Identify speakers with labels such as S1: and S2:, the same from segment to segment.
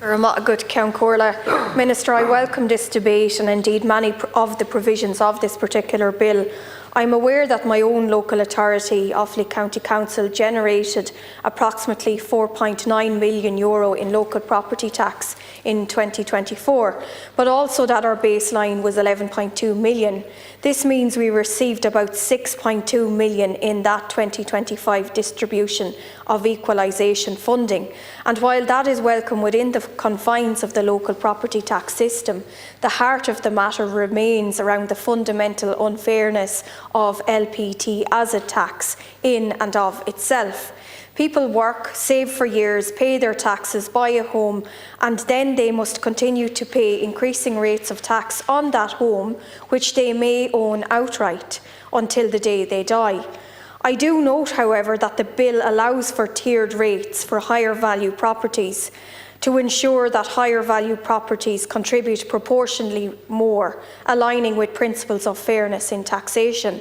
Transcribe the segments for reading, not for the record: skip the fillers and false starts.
S1: Good Count Corla. Minister, I welcome this debate and indeed many of the provisions of this particular bill. I'm aware that my own local authority, Offaly County Council, generated approximately €4.9 million in local property tax in 2024, but also that our baseline was 11.2 million. This means we received about 6.2 million in that 2025 distribution of equalisation funding. And while that is welcome within the confines of the local property tax system, the heart of the matter remains around the fundamental unfairness of LPT as a tax in and of itself. People work, save for years, pay their taxes, buy a home, and then they must continue to pay increasing rates of tax on that home, which they may own outright until the day they die. I do note, however, that the bill allows for tiered rates for higher value properties to ensure that higher value properties contribute proportionally more, aligning with principles of fairness in taxation.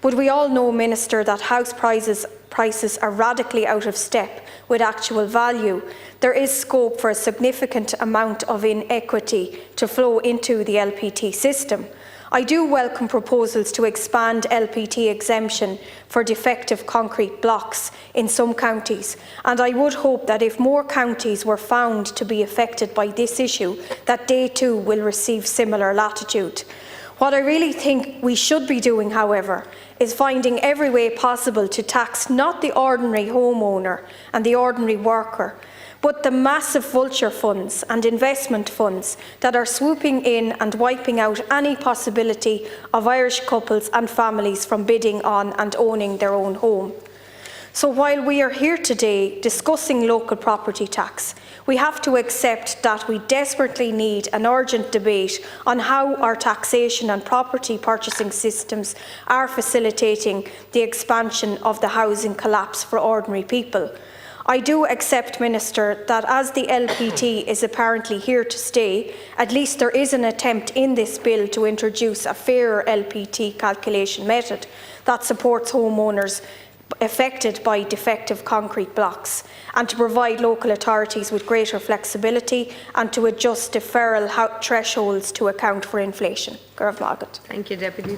S1: But we all know, Minister, that house prices are radically out of step with actual value. There is scope for a significant amount of inequity to flow into the LPT system. I do welcome proposals to expand LPT exemption for defective concrete blocks in some counties, and I would hope that if more counties were found to be affected by this issue, that they too will receive similar latitude. What I really think we should be doing, however, is finding every way possible to tax not the ordinary homeowner and the ordinary worker, but the massive vulture funds and investment funds that are swooping in and wiping out any possibility of Irish couples and families from bidding on and owning their own home. So while we are here today discussing local property tax, we have to accept that we desperately need an urgent debate on how our taxation and property purchasing systems are facilitating the expansion of the housing collapse for ordinary people. I do accept, Minister, that as the LPT is apparently here to stay, at least there is an attempt in this bill to introduce a fairer LPT calculation method that supports homeowners affected by defective concrete blocks, and to provide local authorities with greater flexibility and to adjust deferral thresholds to account for inflation.
S2: Thank you, Deputy